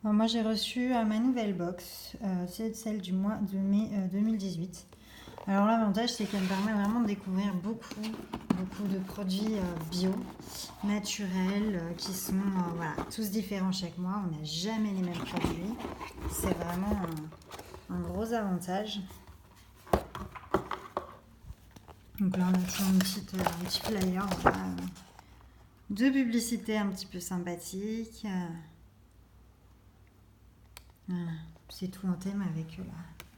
Alors, moi, j'ai reçu ma nouvelle box. C'est celle du mois de mai 2018. Alors, l'avantage, c'est qu'elle me permet vraiment de découvrir beaucoup de produits bio, naturels, qui sont voilà, tous différents chaque mois. On n'a jamais les mêmes produits. C'est vraiment un gros avantage. Donc là, on a toujours un petit flyer voilà, de publicité un petit peu sympathique. Voilà. C'est tout en thème avec la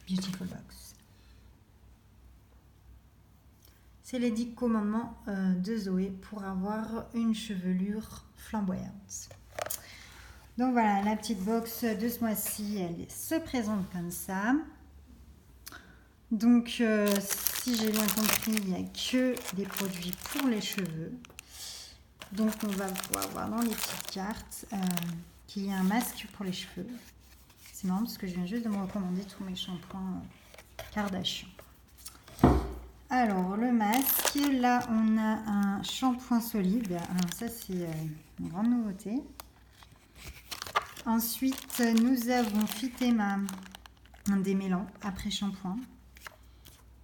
Beautiful Box. C'est les 10 commandements de Zoé pour avoir une chevelure flamboyante. Donc voilà, la petite box de ce mois-ci, elle se présente comme ça. Donc, si j'ai bien compris, il n'y a que des produits pour les cheveux. Donc, on va pouvoir voir dans les petites cartes qu'il y a un masque pour les cheveux. C'est marrant parce que je viens juste de me recommander tous mes shampoings Kardashian. Alors, le masque, là, on a un shampoing solide. Alors, ça, c'est une grande nouveauté. Ensuite, nous avons Fitema, un démêlant après shampoing.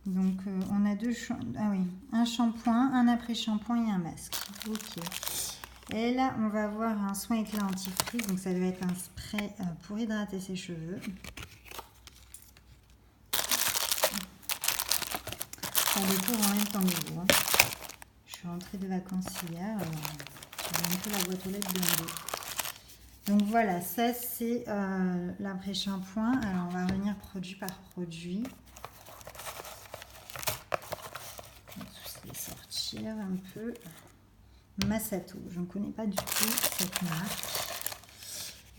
Donc, on a un shampoing, un après-shampoing et un masque. Ok. Et là, on va avoir un soin éclat anti-frizz. Donc, ça doit être un spray pour hydrater ses cheveux. Ça découvre en même temps que vous. Hein. Je suis rentrée de vacances hier. J'ai un peu la boîte aux lettres blindée. Donc voilà, ça c'est l'après-shampoing. Alors, on va revenir produit par produit. On va tous les sortir un peu. Massato, je ne connais pas du tout cette marque.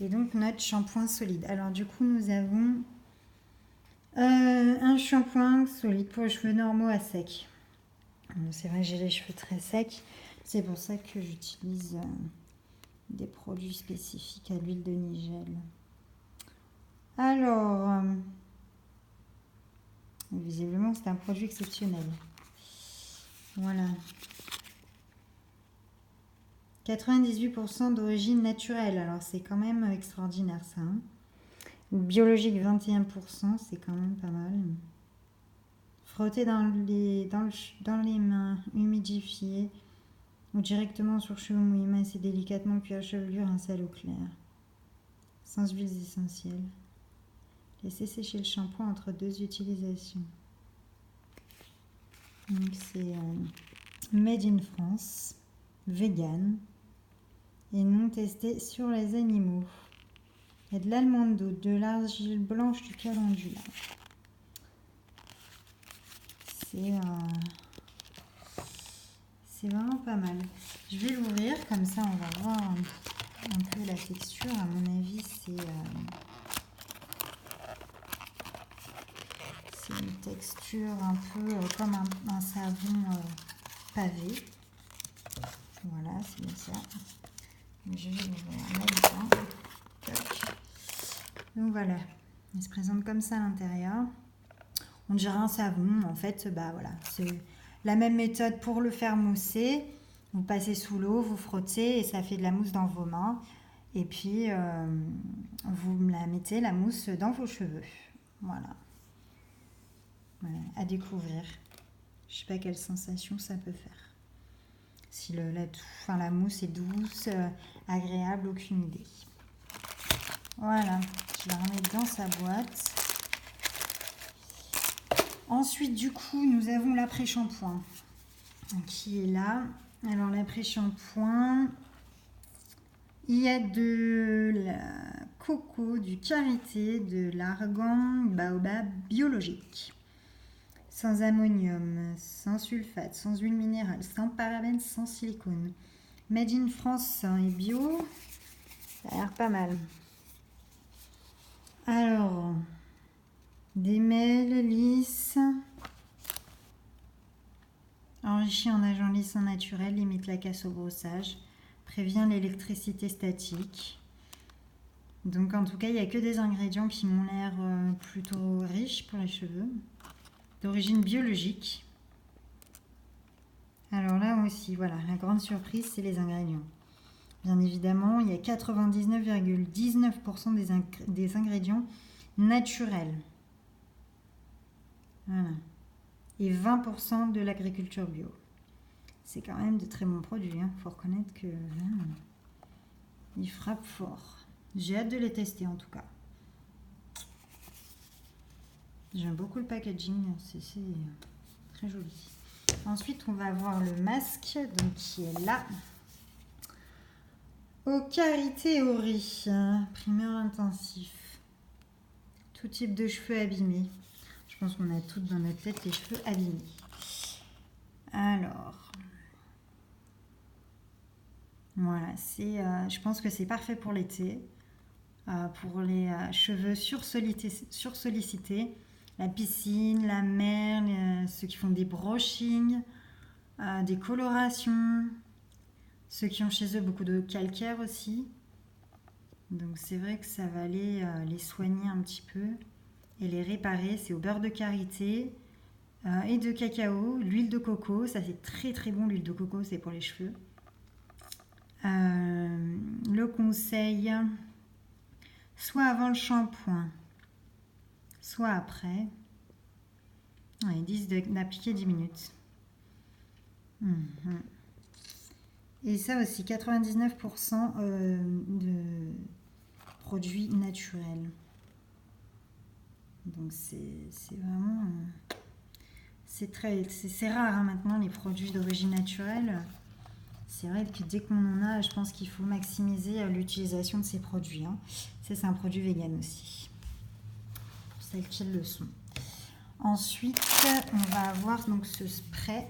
Et donc notre shampoing solide. Alors du coup nous avons un shampoing solide pour les cheveux normaux à sec. C'est vrai que j'ai les cheveux très secs, c'est pour ça que j'utilise des produits spécifiques à l'huile de nigel. Alors, visiblement c'est un produit exceptionnel. Voilà. 98% d'origine naturelle, alors c'est quand même extraordinaire ça. Hein. Biologique 21%, c'est quand même pas mal. Frotter dans les mains, humidifier ou directement sur cheveux mouillés, masser délicatement puis à chevelure, rincer à l'eau claire. Sans huiles essentielles. Laissez sécher le shampoing entre 2 utilisations. Donc c'est made in France, vegan et non testé sur les animaux. Il y a de l'allemande d'eau, de l'argile blanche du calendula. C'est vraiment pas mal. Je vais l'ouvrir, comme ça on va voir un peu la texture. À mon avis, c'est une texture un peu comme un savon pavé. Voilà, c'est bien ça. Je vais l'ouvrir là-dedans. Donc voilà, il se présente comme ça à l'intérieur. On dirait un savon, en fait, bah voilà, c'est la même méthode pour le faire mousser. Vous passez sous l'eau, vous frottez et ça fait de la mousse dans vos mains. Et puis, vous la mettez, la mousse, dans vos cheveux. Voilà. À découvrir. Je ne sais pas quelle sensation ça peut faire. Si la mousse est douce, agréable, aucune idée. Voilà, je la remets dans sa boîte. Ensuite, du coup, nous avons l'après-shampoing qui est là. Alors, l'après-shampoing, il y a de la coco, du karité, de l'argan baobab biologique. Sans ammonium, sans sulfate, sans huile minérale, sans parabènes, sans silicone. Made in France et bio, ça a l'air pas mal. Alors, des mêles lisses, enrichi en agents lissants naturels, limite la casse au brossage, prévient l'électricité statique. Donc en tout cas, il n'y a que des ingrédients qui m'ont l'air plutôt riches pour les cheveux, d'origine biologique. Alors là aussi, voilà, la grande surprise, c'est les ingrédients. Bien évidemment, il y a 99,19% des ingrédients naturels. Voilà. Et 20% de l'agriculture bio. C'est quand même de très bons produits. Il faut reconnaître que ils frappent fort. J'ai hâte de les tester en tout cas. J'aime beaucoup le packaging, c'est très joli. Ensuite, on va avoir le masque donc, qui est là. Au karité au riz, primeur intensif. Tout type de cheveux abîmés. Je pense qu'on a toutes dans notre tête les cheveux abîmés. Alors, voilà, je pense que c'est parfait pour l'été. Pour les cheveux sursollicités, la piscine, la mer, ceux qui font des brushings, des colorations, ceux qui ont chez eux beaucoup de calcaire aussi. Donc c'est vrai que ça va aller les soigner un petit peu et les réparer. C'est au beurre de karité et de cacao, l'huile de coco. Ça c'est très très bon, l'huile de coco, c'est pour les cheveux. Le conseil, soit avant le shampoing, soit après. Ils disent d'appliquer 10 minutes. Et ça aussi, 99% de produits naturels. Donc c'est vraiment... c'est rare hein, maintenant les produits d'origine naturelle. C'est vrai que dès qu'on en a, je pense qu'il faut maximiser l'utilisation de ces produits. Hein. Ça, c'est un produit vegan aussi. Pour celles qui le sont. Ensuite, on va avoir donc ce spray.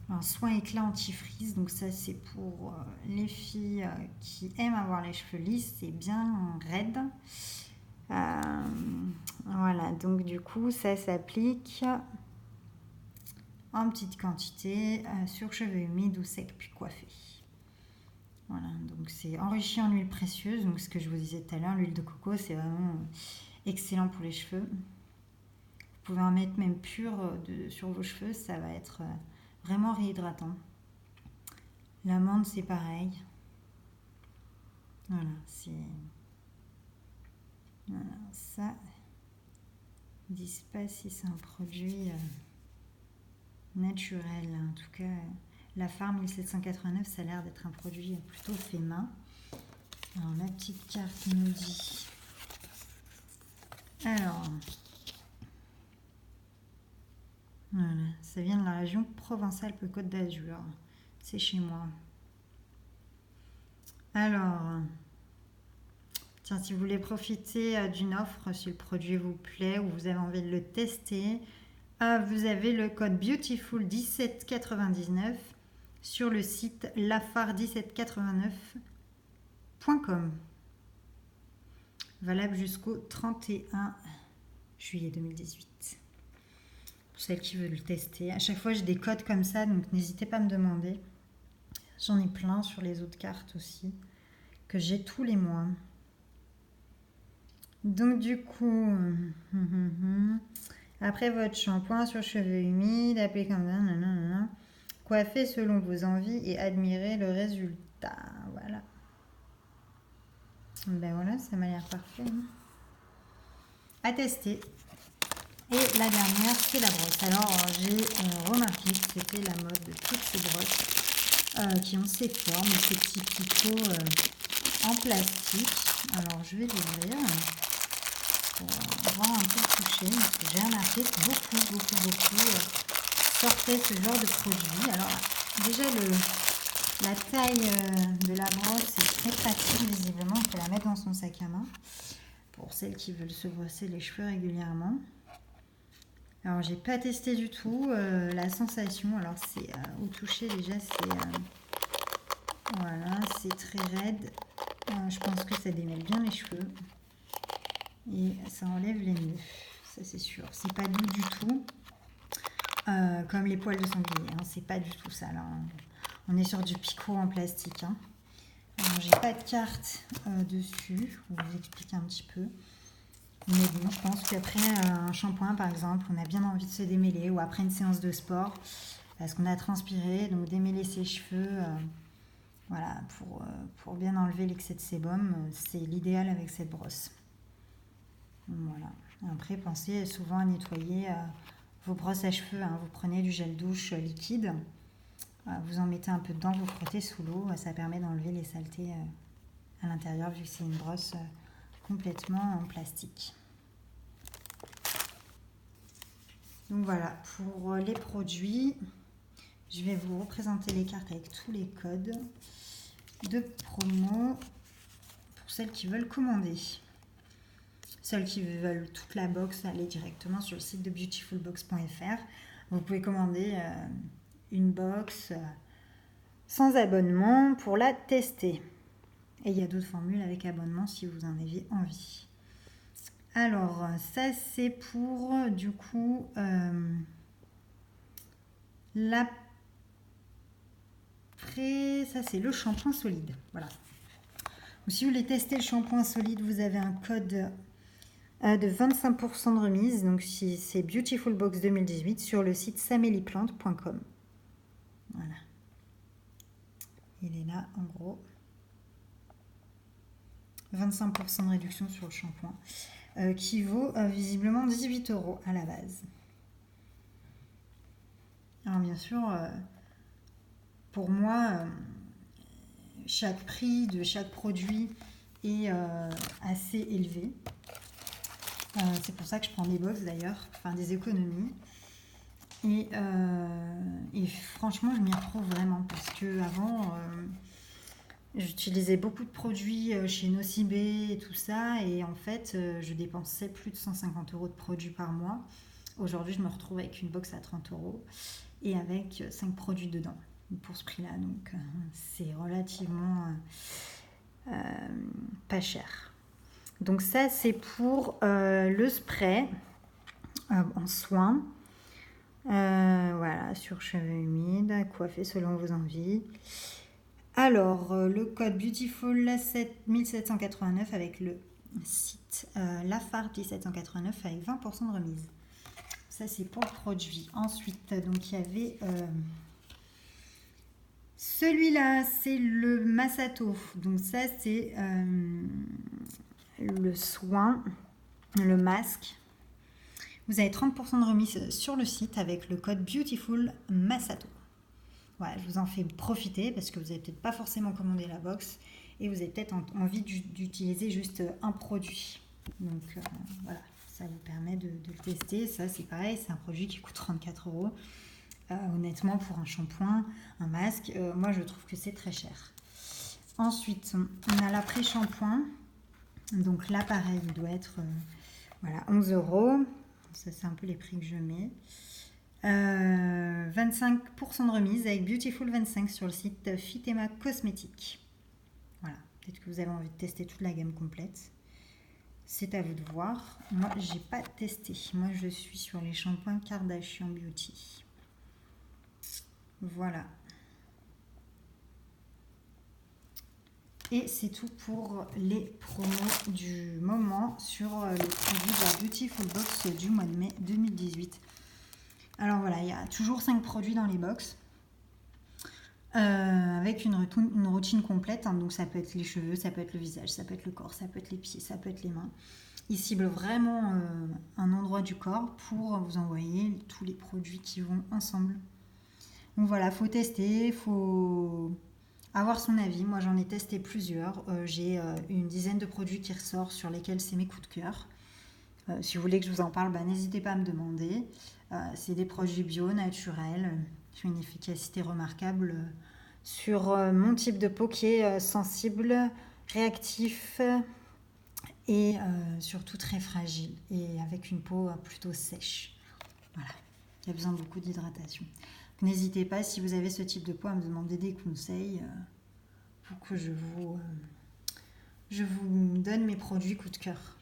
Un soin éclat anti-frizz. Donc ça, c'est pour les filles qui aiment avoir les cheveux lisses et bien raides. Voilà, donc du coup, ça s'applique en petite quantité sur cheveux humides ou secs puis coiffés. Voilà, donc c'est enrichi en huile précieuse. Donc ce que je vous disais tout à l'heure, l'huile de coco, c'est vraiment excellent pour les cheveux. Vous pouvez en mettre même pur sur vos cheveux, ça va être vraiment réhydratant. L'amande, c'est pareil. Voilà, ça. Ils disent pas si c'est un produit naturel. En tout cas, la Farm 1789, ça a l'air d'être un produit plutôt fait main. Alors, la petite carte nous dit... Alors... Voilà, ça vient de la région Provence-Alpes-Côte d'Azur. C'est chez moi. Alors, tiens, si vous voulez profiter d'une offre, si le produit vous plaît ou vous avez envie de le tester, vous avez le code Beautiful 1799 sur le site lafar1789.com. Valable jusqu'au 31 juillet 2018. Pour celles qui veulent le tester. À chaque fois, j'ai des codes comme ça, donc n'hésitez pas à me demander. J'en ai plein sur les autres cartes aussi, que j'ai tous les mois. Donc du coup, après votre shampoing sur cheveux humides, appliquez comme ça, coiffez selon vos envies et admirez le résultat. Voilà. Ben voilà, ça m'a l'air parfait. Hein. À tester. Et la dernière, c'est la brosse. Alors, j'ai remarqué que c'était la mode de toutes ces brosses qui ont ces formes, ces petits picots en plastique. Alors, je vais l'ouvrir pour voir un peu le toucher. Parce que j'ai remarqué que beaucoup sortaient ce genre de produit. Alors, déjà, la taille de la brosse est très pratique, visiblement. On peut la mettre dans son sac à main pour celles qui veulent se brosser les cheveux régulièrement. Alors j'ai pas testé du tout la sensation. Alors c'est au toucher déjà voilà, c'est très raide. Je pense que ça démêle bien les cheveux et ça enlève les nœuds. Ça c'est sûr. C'est pas doux du tout comme les poils de sanglier. Hein. C'est pas du tout ça. Là, on est sur du picot en plastique. Hein. Alors j'ai pas de carte dessus. Je vais vous expliquer un petit peu. Mais bon, je pense qu'après un shampoing, par exemple, on a bien envie de se démêler, ou après une séance de sport, parce qu'on a transpiré, donc démêler ses cheveux Voilà, pour bien enlever l'excès de sébum, c'est l'idéal avec cette brosse. Voilà. Après, pensez souvent à nettoyer vos brosses à cheveux. Hein. Vous prenez du gel douche liquide, vous en mettez un peu dedans, vous frottez sous l'eau. Ça permet d'enlever les saletés à l'intérieur, vu que c'est une brosse complètement en plastique. Donc voilà, pour les produits, je vais vous représenter les cartes avec tous les codes de promo pour celles qui veulent commander. Celles qui veulent toute la box, allez directement sur le site de beautifulbox.fr. Vous pouvez commander une box sans abonnement pour la tester. Et il y a d'autres formules avec abonnement si vous en avez envie. Alors, ça c'est pour du coup ça c'est le shampoing solide. Voilà. Donc, si vous voulez tester le shampoing solide, vous avez un code de 25% de remise. Donc c'est Beautiful Box 2018 sur le site sameliplante.com. Voilà. Il est là en gros. 25% de réduction sur le shampoing qui vaut visiblement 18 € à la base. Alors bien sûr, pour moi, chaque prix de chaque produit est assez élevé. C'est pour ça que je prends des box d'ailleurs, enfin des économies. Et franchement, je m'y retrouve vraiment parce que avant, j'utilisais beaucoup de produits chez Nocibé et tout ça, et en fait, je dépensais plus de 150 € de produits par mois. Aujourd'hui, je me retrouve avec une box à 30 € et avec 5 produits dedans pour ce prix-là. Donc, c'est relativement pas cher. Donc ça, c'est pour le spray en soins. Voilà, sur cheveux humides, à coiffer selon vos envies. Alors, le code Beautiful 1789 avec le site Lafarge 1789 avec 20% de remise. Ça, c'est pour le produit. Ensuite, donc il y avait celui-là, c'est le Massato. Donc ça, c'est le soin, le masque. Vous avez 30% de remise sur le site avec le code Beautiful Massato. Voilà, je vous en fais profiter parce que vous n'avez peut-être pas forcément commandé la box et vous avez peut-être envie d'utiliser juste un produit. Donc voilà, ça vous permet de le tester. Ça, c'est pareil, c'est un produit qui coûte 34 €. Honnêtement, pour un shampoing, un masque, moi je trouve que c'est très cher. Ensuite, on a l'après-shampoing. Donc là, pareil, il doit être voilà, 11 €. Ça, c'est un peu les prix que je mets. 25% de remise avec Beautiful 25 sur le site Fitema Cosmétiques. Voilà, peut-être que vous avez envie de tester toute la gamme complète. C'est à vous de voir. Moi, j'ai pas testé. Moi, je suis sur les shampoings Kardashian Beauty. Voilà. Et c'est tout pour les promos du moment sur le produit de la Beautiful Box du mois de mai 2018. Alors voilà, il y a toujours 5 produits dans les box avec une routine complète. Hein, donc ça peut être les cheveux, ça peut être le visage, ça peut être le corps, ça peut être les pieds, ça peut être les mains. Ils ciblent vraiment un endroit du corps pour vous envoyer tous les produits qui vont ensemble. Donc voilà, il faut tester, il faut avoir son avis. Moi, j'en ai testé plusieurs. J'ai une dizaine de produits qui ressortent sur lesquels c'est mes coups de cœur. Si vous voulez que je vous en parle, n'hésitez pas à me demander. C'est des produits bio, naturels, qui ont une efficacité remarquable sur mon type de peau qui est sensible, réactif et surtout très fragile et avec une peau plutôt sèche. Voilà, il y a besoin de beaucoup d'hydratation. N'hésitez pas, si vous avez ce type de peau, à me demander des conseils pour que je vous donne mes produits coup de cœur.